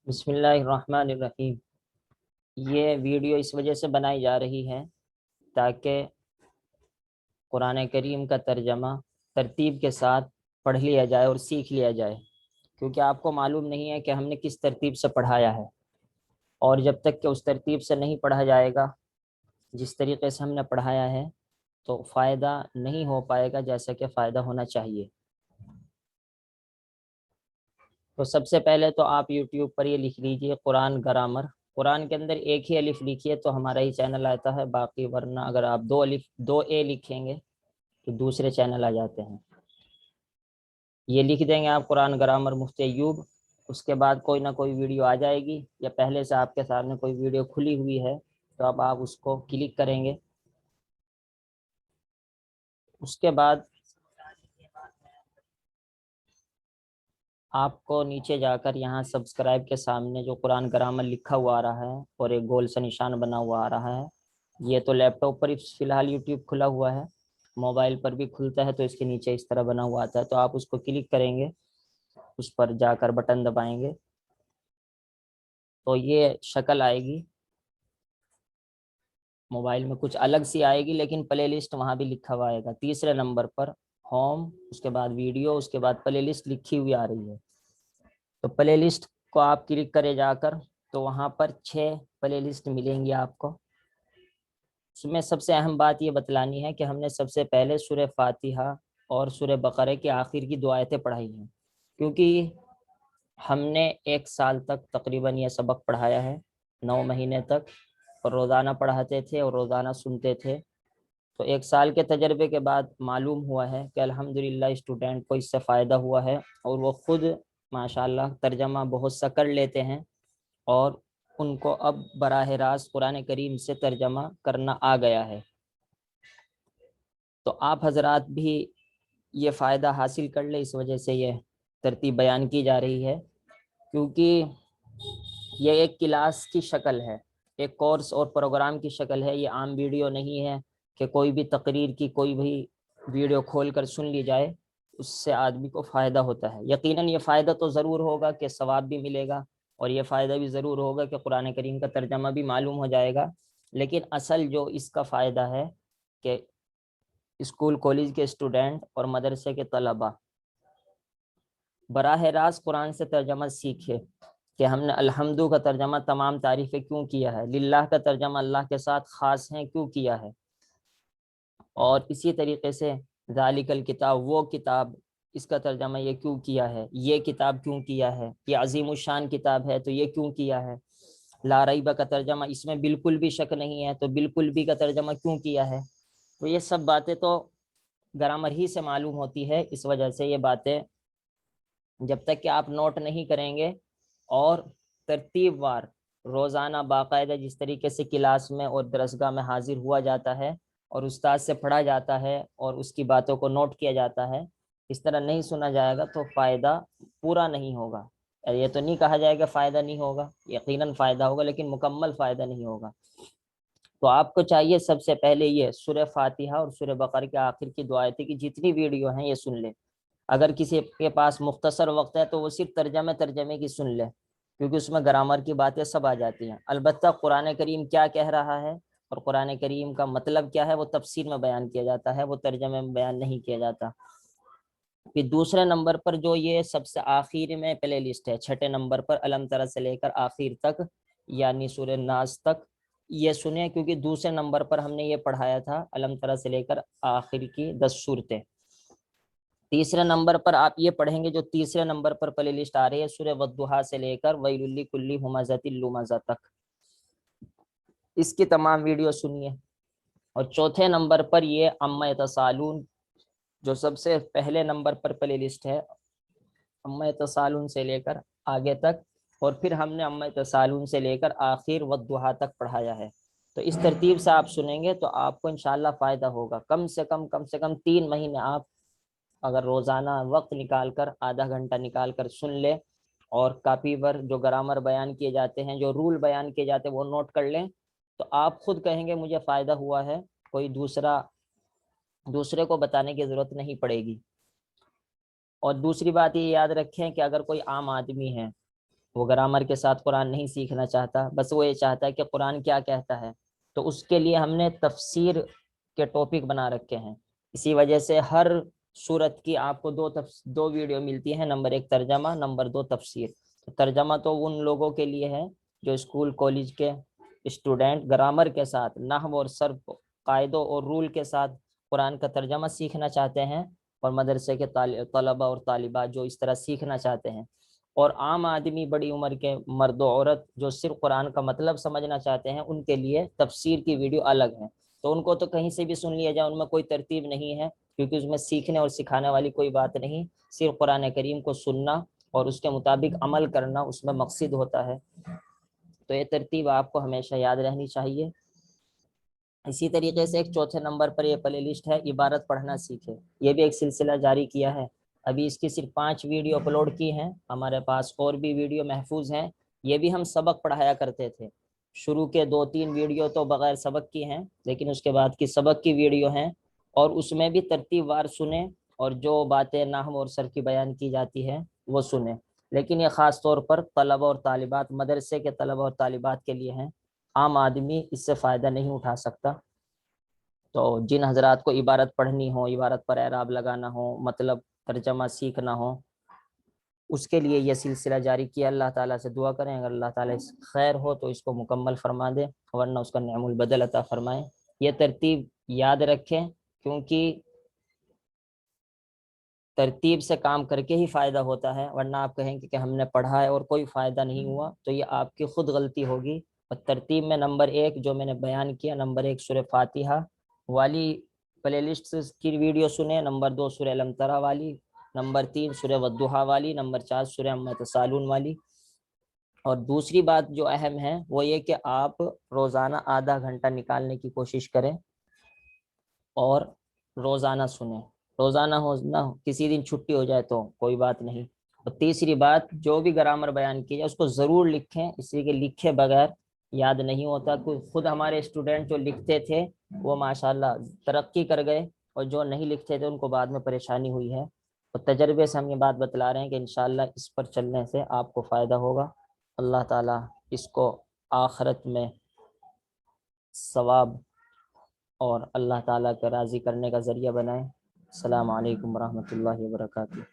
بسم اللہ الرحمن الرحیم۔ یہ ویڈیو اس وجہ سے بنائی جا رہی ہے تاکہ قرآن کریم کا ترجمہ ترتیب کے ساتھ پڑھ لیا جائے اور سیکھ لیا جائے، کیونکہ آپ کو معلوم نہیں ہے کہ ہم نے کس ترتیب سے پڑھایا ہے، اور جب تک کہ اس ترتیب سے نہیں پڑھا جائے گا جس طریقے سے ہم نے پڑھایا ہے تو فائدہ نہیں ہو پائے گا جیسا کہ فائدہ ہونا چاہیے۔ تو سب سے پہلے تو آپ یوٹیوب پر یہ لکھ لیجئے قرآن گرامر۔ قرآن کے اندر ایک ہی الف لکھیے تو ہمارا ہی چینل آتا ہے، باقی ورنہ اگر آپ دو اے لکھیں گے تو دوسرے چینل آ جاتے ہیں۔ یہ لکھ دیں گے آپ قرآن گرامر مفتی ایوب، اس کے بعد کوئی نہ کوئی ویڈیو آ جائے گی، یا پہلے سے آپ کے سامنے کوئی ویڈیو کھلی ہوئی ہے تو اب آپ اس کو کلک کریں گے۔ اس کے بعد آپ کو نیچے جا کر یہاں سبسکرائب کے سامنے جو قرآن گرامر لکھا ہوا آ رہا ہے اور ایک گول سا نشان بنا ہوا آ رہا ہے، یہ تو لیپ ٹاپ پر فی الحال یوٹیوب کھلا ہوا ہے، موبائل پر بھی کھلتا ہے تو اس کے نیچے اس طرح بنا ہوا آتا ہے، تو آپ اس کو کلک کریں گے، اس پر جا کر بٹن دبائیں گے تو یہ شکل آئے گی، موبائل میں کچھ الگ سی آئے گی لیکن پلے لسٹ وہاں بھی لکھا ہوا آئے گا۔ تیسرے نمبر پر ہوم، اس کے بعد ویڈیو، اس کے بعد پلے لسٹ لکھی ہوئی آ رہی ہے، تو پلے لسٹ کو آپ کلک کرے جا کر تو وہاں پر 6 پلے لسٹ ملیں گی آپ کو۔ اس میں سب سے اہم بات یہ بتلانی ہے کہ ہم نے سب سے پہلے سورہ فاتحہ اور سورہ بقرہ کے آخر کی 2 آیتیں پڑھائی ہیں، کیونکہ ہم نے 1 سال تک تقریباً یہ سبق پڑھایا ہے، 9 مہینے تک، اور روزانہ پڑھاتے تھے اور روزانہ سنتے تھے، تو 1 سال کے تجربے کے بعد معلوم ہوا ہے کہ الحمدللہ اسٹوڈنٹ کو اس سے فائدہ ہوا ہے، اور وہ خود ماشاءاللہ ترجمہ بہت سا کر لیتے ہیں، اور ان کو اب براہ راست قرآن کریم سے ترجمہ کرنا آ گیا ہے۔ تو آپ حضرات بھی یہ فائدہ حاصل کر لیں، اس وجہ سے یہ ترتیب بیان کی جا رہی ہے، کیونکہ یہ ایک کلاس کی شکل ہے، ایک کورس اور پروگرام کی شکل ہے، یہ عام ویڈیو نہیں ہے کہ کوئی بھی تقریر کی کوئی بھی ویڈیو کھول کر سن لی جائے، اس سے آدمی کو فائدہ ہوتا ہے۔ یقیناً یہ فائدہ تو ضرور ہوگا کہ ثواب بھی ملے گا، اور یہ فائدہ بھی ضرور ہوگا کہ قرآن کریم کا ترجمہ بھی معلوم ہو جائے گا، لیکن اصل جو اس کا فائدہ ہے کہ اسکول کالج کے اسٹوڈنٹ اور مدرسے کے طلباء براہ راست قرآن سے ترجمہ سیکھے کہ ہم نے الحمدو کا ترجمہ تمام تعریفیں کیوں کیا ہے، للہ کا ترجمہ اللہ کے ساتھ خاص ہیں کیوں کیا ہے، اور اسی طریقے سے ذالک الکتاب، وہ کتاب، اس کا ترجمہ یہ کیوں کیا ہے، یہ کتاب کیوں کیا ہے، یہ عظیم الشان کتاب ہے تو یہ کیوں کیا ہے، لا ریب کا ترجمہ اس میں بالکل بھی شک نہیں ہے تو بالکل بھی کا ترجمہ کیوں کیا ہے، تو یہ سب باتیں تو گرامر ہی سے معلوم ہوتی ہے، اس وجہ سے یہ باتیں جب تک کہ آپ نوٹ نہیں کریں گے اور ترتیب وار روزانہ باقاعدہ جس طریقے سے کلاس میں اور درسگاہ میں حاضر ہوا جاتا ہے اور استاد سے پڑھا جاتا ہے اور اس کی باتوں کو نوٹ کیا جاتا ہے، اس طرح نہیں سنا جائے گا تو فائدہ پورا نہیں ہوگا۔ یہ تو نہیں کہا جائے گا فائدہ نہیں ہوگا، یقیناً فائدہ ہوگا لیکن مکمل فائدہ نہیں ہوگا۔ تو آپ کو چاہیے سب سے پہلے یہ سورہ فاتحہ اور سورہ بقرہ کے آخر کی 2 آیتیں کی جتنی ویڈیو ہیں یہ سن لیں، اگر کسی کے پاس مختصر وقت ہے تو وہ صرف ترجمے کی سن لے، کیونکہ اس میں گرامر کی باتیں سب آ جاتی ہیں، البتہ قرآن کریم کیا کہہ رہا ہے اور قرآن کریم کا مطلب کیا ہے وہ تفسیر میں بیان کیا جاتا ہے، وہ ترجمے میں بیان نہیں کیا جاتا۔ پھر دوسرے نمبر پر جو یہ سب سے آخر میں پلے لسٹ ہے، 6 نمبر پر الم ترى سے لے کر آخر تک، یعنی سورہ ناس تک، یہ سنیں، کیونکہ دوسرے نمبر پر ہم نے یہ پڑھایا تھا الم ترى سے لے کر آخر کی 10 صورتیں۔ تیسرے نمبر پر آپ یہ پڑھیں گے جو تیسرے نمبر پر پلے لسٹ آ رہی ہے، سورہ والضحیٰ سے لے کر ویل لکل ہمزۃ لمزہ تک، اس کی تمام ویڈیو سنیے۔ اور چوتھے نمبر پر یہ عما یتساءلون جو سب سے پہلے نمبر پر پلے لسٹ ہے، عما یتساءلون سے لے کر آگے تک، اور پھر ہم نے عما یتساءلون سے لے کر آخر والضحیٰ تک پڑھایا ہے، تو اس ترتیب سے آپ سنیں گے تو آپ کو انشاءاللہ فائدہ ہوگا۔ کم سے کم 3 مہینے آپ اگر روزانہ وقت نکال کر آدھا گھنٹہ نکال کر سن لیں، اور کاپی پر جو گرامر بیان کیے جاتے ہیں، جو رول بیان کیے جاتے ہیں وہ نوٹ کر لیں، تو آپ خود کہیں گے مجھے فائدہ ہوا ہے، کوئی دوسرے کو بتانے کی ضرورت نہیں پڑے گی۔ اور دوسری بات یہ یاد رکھیں کہ اگر کوئی عام آدمی ہے وہ گرامر کے ساتھ قرآن نہیں سیکھنا چاہتا، بس وہ یہ چاہتا ہے کہ قرآن کیا کہتا ہے، تو اس کے لیے ہم نے تفسیر کے ٹاپک بنا رکھے ہیں۔ اسی وجہ سے ہر صورت کی آپ کو دو ویڈیو ملتی ہیں، نمبر 1 ترجمہ، نمبر 2 تفسیر۔ تو ترجمہ تو ان لوگوں کے لیے ہے جو اسکول کالج کے اسٹوڈنٹ گرامر کے ساتھ، نحو اور صرف، قاعدوں اور رول کے ساتھ قرآن کا ترجمہ سیکھنا چاہتے ہیں، اور مدرسے کے طلبہ اور طالبات جو اس طرح سیکھنا چاہتے ہیں، اور عام آدمی، بڑی عمر کے مرد و عورت جو صرف قرآن کا مطلب سمجھنا چاہتے ہیں، ان کے لیے تفسیر کی ویڈیو الگ ہیں۔ تو ان کو تو کہیں سے بھی سن لیا جائے، ان میں کوئی ترتیب نہیں ہے، کیونکہ اس میں سیکھنے اور سکھانے والی کوئی بات نہیں، صرف قرآن کریم کو سننا اور اس کے مطابق عمل کرنا اس میں مقصد ہوتا ہے۔ تو یہ ترتیب آپ کو ہمیشہ یاد رہنی چاہیے۔ اسی طریقے سے ایک چوتھے نمبر پر یہ پلے لسٹ ہے عبارت پڑھنا سیکھے، یہ بھی ایک سلسلہ جاری کیا ہے۔ ابھی اس کی صرف 5 ویڈیو اپلوڈ کی ہیں، ہمارے پاس اور بھی ویڈیو محفوظ ہیں۔ یہ بھی ہم سبق پڑھایا کرتے تھے، شروع کے 2-3 ویڈیو تو بغیر سبق کی ہیں، لیکن اس کے بعد کی سبق کی ویڈیو ہیں، اور اس میں بھی ترتیب وار سنیں، اور جو باتیں نحو اور صرف کی بیان کی جاتی ہے وہ سنیں۔ لیکن یہ خاص طور پر طلبہ اور طالبات، مدرسے کے طلبہ اور طالبات کے لیے ہیں، عام آدمی اس سے فائدہ نہیں اٹھا سکتا۔ تو جن حضرات کو عبارت پڑھنی ہو، عبارت پر اعراب لگانا ہو، مطلب ترجمہ سیکھنا ہو، اس کے لیے یہ سلسلہ جاری کیا۔ اللہ تعالیٰ سے دعا کریں، اگر اللہ تعالیٰ خیر ہو تو اس کو مکمل فرما دے، ورنہ اس کا نعم البدل عطا فرمائے۔ یہ ترتیب یاد رکھیں، کیونکہ ترتیب سے کام کر کے ہی فائدہ ہوتا ہے، ورنہ آپ کہیں گے کہ ہم نے پڑھا ہے اور کوئی فائدہ نہیں ہوا، تو یہ آپ کی خود غلطی ہوگی۔ اور ترتیب میں نمبر 1 جو میں نے بیان کیا، نمبر 1 سورہ فاتحہ والی پلے لسٹ کی ویڈیو سنیں، نمبر 2 سورہ الم ترى والی، نمبر 3 سورہ والضحیٰ والی، نمبر 4 سورہ عما یتساءلون والی۔ اور دوسری بات جو اہم ہے وہ یہ کہ آپ روزانہ آدھا گھنٹہ نکالنے کی کوشش کریں اور روزانہ سنیں۔ روزانہ ہو نہ ہو، کسی دن چھٹی ہو جائے تو کوئی بات نہیں۔ اور تیسری بات، جو بھی گرامر بیان کی جائے اس کو ضرور لکھیں، اس لیے کہ لکھے بغیر یاد نہیں ہوتا۔ خود ہمارے اسٹوڈنٹ جو لکھتے تھے وہ ماشاءاللہ ترقی کر گئے، اور جو نہیں لکھتے تھے ان کو بعد میں پریشانی ہوئی ہے۔ اور تجربے سے ہم یہ بات بتلا رہے ہیں کہ انشاءاللہ اس پر چلنے سے آپ کو فائدہ ہوگا۔ اللہ تعالیٰ اس کو آخرت میں ثواب اور اللہ تعالیٰ کا راضی کرنے کا ذریعہ بنائیں۔ السلام علیکم ورحمۃ اللہ وبرکاتہ۔